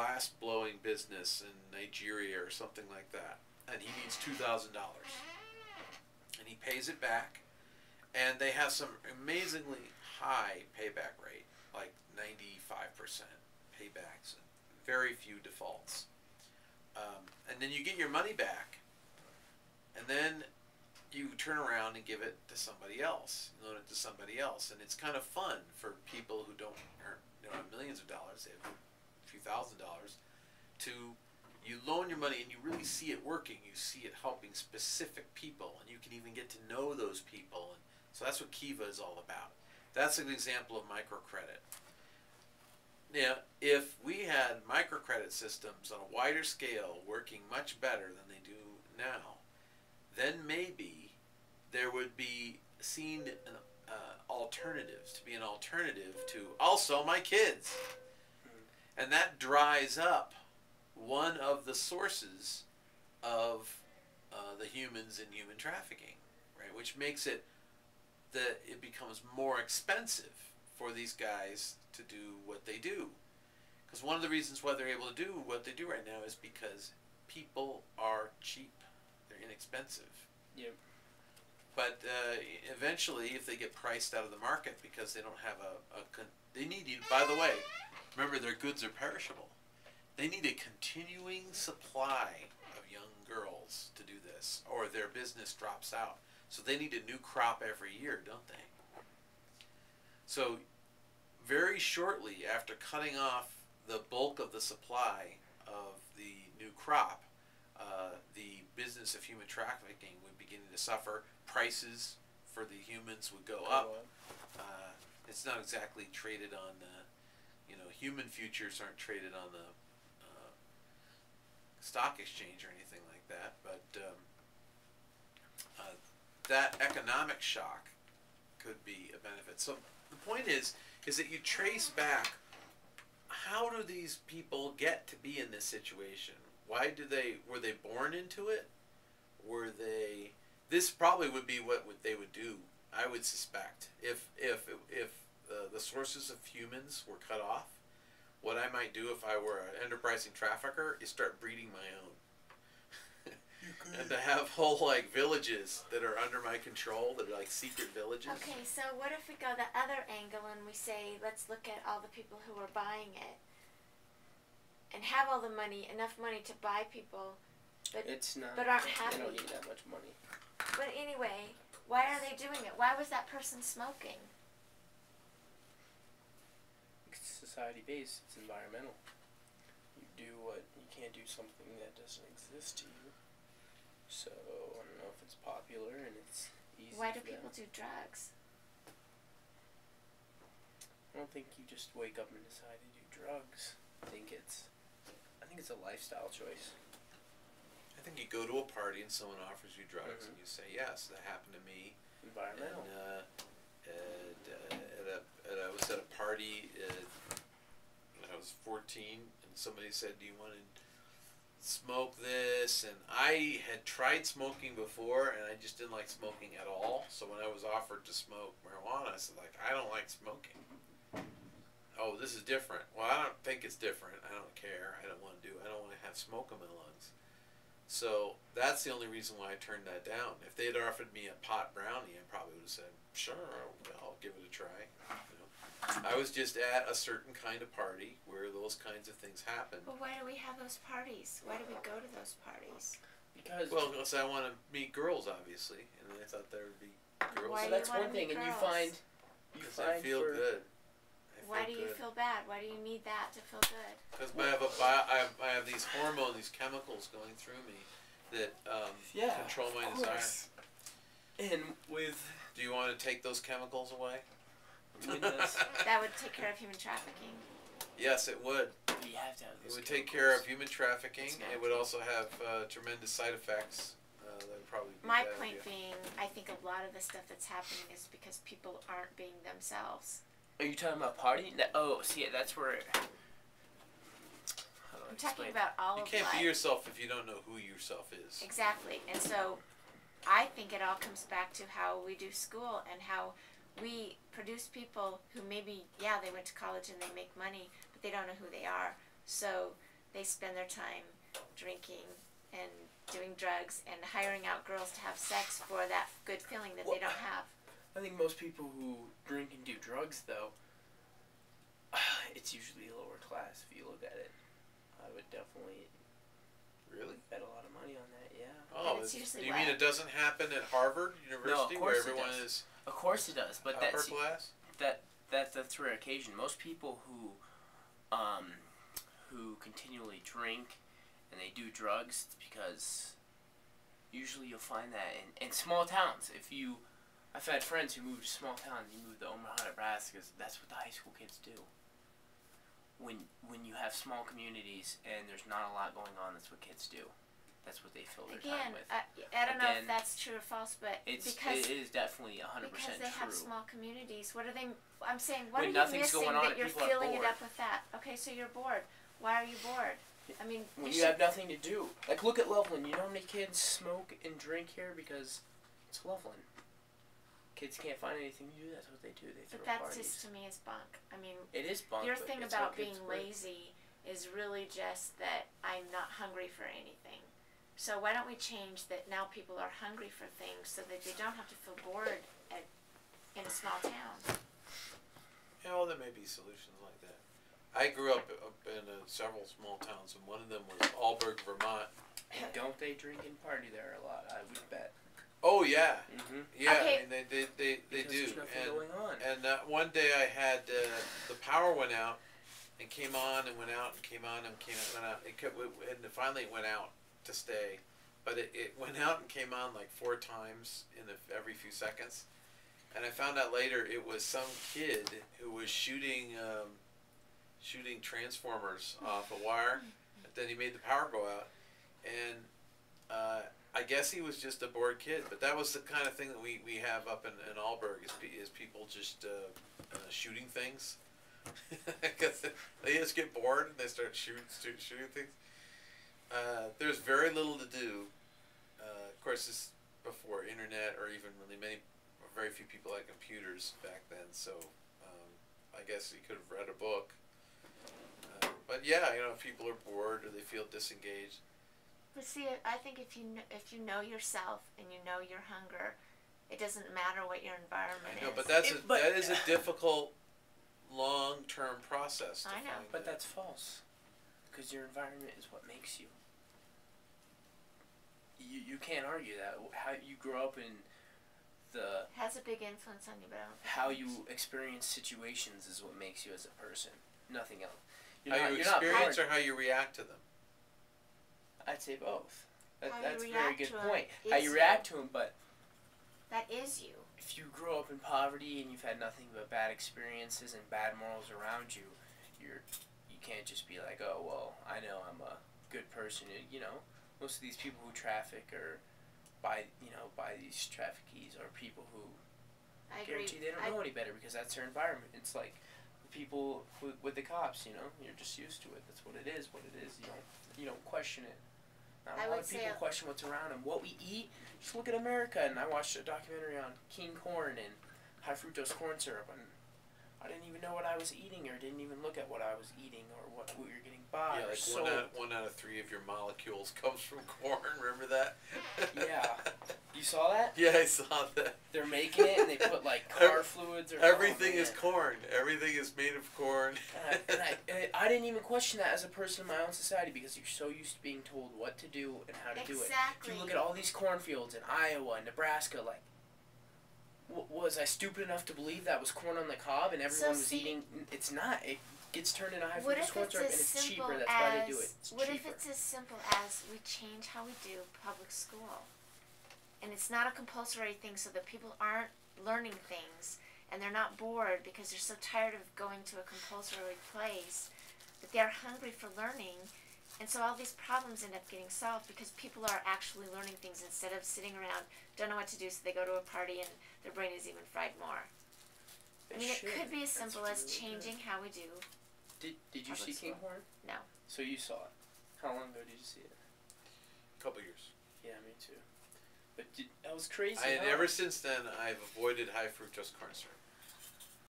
glass blowing business in Nigeria or something like that, and he needs $2,000, and he pays it back, and they have some amazingly high payback rate, like 95% paybacks, and very few defaults. And then you get your money back, and then you turn around and give it to somebody else, loan it to somebody else, and it's kind of fun for people who don't have millions of dollars, they have a few $1,000s, to you loan your money and you really see it working, you see it helping specific people, and you can even get to know those people, and so that's what Kiva is all about. That's an example of microcredit. Now, if we had microcredit systems on a wider scale working much better than they do now, then maybe there would be seen alternatives, to be an alternative to, I'll sell my kids. And that dries up one of the sources of the humans in human trafficking, right? Which makes it that it becomes more expensive for these guys to do what they do. Because one of the reasons why they're able to do what they do right now is because people are cheap. They're inexpensive. Yep. But eventually, if they get priced out of the market because they don't have they need, by the way, remember their goods are perishable. They need a continuing supply of young girls to do this, or their business drops out. So they need a new crop every year, don't they? So very shortly after cutting off the bulk of the supply of the new crop, the business of human trafficking would begin to suffer. Prices for the humans would go up. It's not exactly traded on, human futures aren't traded on the stock exchange or anything like that, but that economic shock could be a benefit. So the point is that you trace back, how do these people get to be in this situation? Why were they born into it? This probably would be what they would do, I would suspect. If the sources of humans were cut off, what I might do if I were an enterprising trafficker is start breeding my own. And to have whole villages that are under my control, that are like secret villages. Okay, so what if we go the other angle and we say, let's look at all the people who are buying it and have all the money, enough money to buy people, but aren't happy. They don't need that much money. But anyway, why are they doing it? Why was that person smoking? It's society-based. It's environmental. You can't do something that doesn't exist to you. So, I don't know if it's popular and it's easy. Why do people do drugs? I don't think you just wake up and decide to do drugs. I think it's a lifestyle choice. I think you go to a party and someone offers you drugs and you say, yes, that happened to me. Environmental. And I was at a party when I was 14, and somebody said, do you want to smoke this? And I had tried smoking before, and I just didn't like smoking at all. So when I was offered to smoke marijuana, I said, I don't like smoking. Oh, this is different. Well, I don't think it's different. I don't care. I don't want to have smoke in my lungs. So that's the only reason why I turned that down. If they had offered me a pot brownie, I probably would have said, sure, I'll give it a try. I was just at a certain kind of party where those kinds of things happen. Well, why do we have those parties? Why do we go to those parties? Because I want to meet girls, obviously, and I thought there would be girls. Why so that's one thing, and you find I feel good. Why do you feel bad? Why do you need that to feel good? Because I have these hormones, these chemicals going through me that control my desire. And with... Do you want to take those chemicals away? That would take care of human trafficking. Yes, it would. You have to have those It would take care of human trafficking. It would also have tremendous side effects. That would probably be My point being, I think a lot of the stuff that's happening is because people aren't being themselves. Are you talking about partying? Oh, see, that's where... I'm talking about all of life. You can't be yourself if you don't know who yourself is. Exactly. And so I think it all comes back to how we do school and how we produce people who maybe, they went to college and they make money, but they don't know who they are. So they spend their time drinking and doing drugs and hiring out girls to have sex for that good feeling that they don't have. I think most people who drink and do drugs, though, it's usually lower class if you look at it. I would definitely Really? bet a lot of money on that, yeah. Oh, it's usually you mean it doesn't happen at Harvard University where everyone is Of course it does, but upper class? that's rare occasion. Most people who continually drink and they do drugs, it's because usually you'll find that in small towns. I've had friends who moved to small towns. You move to Omaha, Nebraska. That's what the high school kids do. When you have small communities and there's not a lot going on, that's what kids do. That's what they fill their time with. I don't know if that's true or false, but it is definitely 100% because they true. have small communities. What are they? I'm saying, what When are you nothing's missing going on, that you're people are filling it bored. up with that? Okay, so you're bored. Why are you bored? I mean, When you have nothing to do. Like, look at Loveland. You know how many kids smoke and drink here? Because it's Loveland. Kids can't find anything to do. That's what they do. They throw but that parties. just to me is bunk. I mean, It is bunk. your but thing it's about what being kids work. lazy is really just that I'm not hungry for anything. So why don't we change that now people are hungry for things so that they don't have to feel bored in a small town. Yeah, well, there may be solutions like that. I grew up in several small towns, and one of them was Alburg, Vermont. And don't they drink and party there a lot? I would bet. Oh yeah, yeah. Okay. I mean, they Because do. There's nothing going on. And one day I had the power went out, and came on and went out and came on and went out. And finally it went out to stay, but it went out and came on like 4 times in every few seconds. And I found out later it was some kid who was shooting transformers off a wire. And then he made the power go out, and I guess he was just a bored kid. But that was the kind of thing that we have up in Alburg is people just shooting things. Because they just get bored and they start shooting things. There's very little to do. Of course, this before internet or even very few people had computers back then. So I guess you could have read a book. But yeah, if people are bored or they feel disengaged. But see, I think if you know yourself and you know your hunger, it doesn't matter what your environment I know, is. but that is a difficult long-term process. I know. But that's false. Because your environment is what makes you. You can't argue that. How you grow up in It has a big influence on you, but I don't think how you experience situations is what makes you as a person. Nothing else. How you experience or how you react to them? I'd say both. How you That's a very react good to 'em point. is How you react to them, but that is you. if you grow up in poverty and you've had nothing but bad experiences and bad morals around you, you can't just be like, oh well, I know I'm a good person. Most of these people who traffic or buy these traffickees are people who I agree. guarantee they don't know any better because that's their environment. It's like the people with the cops. You're just used to it. That's what it is. What it is. You don't question it. Not I a lot would of people say question what's around them. What we eat. Just look at America. And I watched a documentary on king corn and high fructose corn syrup, and I didn't even know what I was eating, or didn't even look at what I was eating, or what we were getting by. Yeah, or like sold. one out of 3 of your molecules comes from corn. Remember that? Yeah. You saw that? Yeah, I saw that. They're making it, and they put like car fluids or everything is corn. Everything is made of corn. And I didn't even question that as a person in my own society because you're so used to being told what to do and how to do it. Exactly. If you look at all these cornfields in Iowa and Nebraska, like, was I stupid enough to believe that was corn on the cob and everyone was eating? It's not. It gets turned into high fructose corn syrup and it's cheaper. That's why they do it. It's what cheaper. if it's as simple as we change how we do public school? And it's not a compulsory thing so that people aren't learning things and they're not bored because they're so tired of going to a compulsory place, but they're hungry for learning. And so all these problems end up getting solved because people are actually learning things instead of sitting around, don't know what to do, so they go to a party and their brain is even fried more. I mean, it could be as simple as changing how we do. Did you see King Corn? No. So you saw it. How long ago did you see it? A couple years. Yeah, me too. But that was crazy. And ever since then, I've avoided high fructose corn syrup.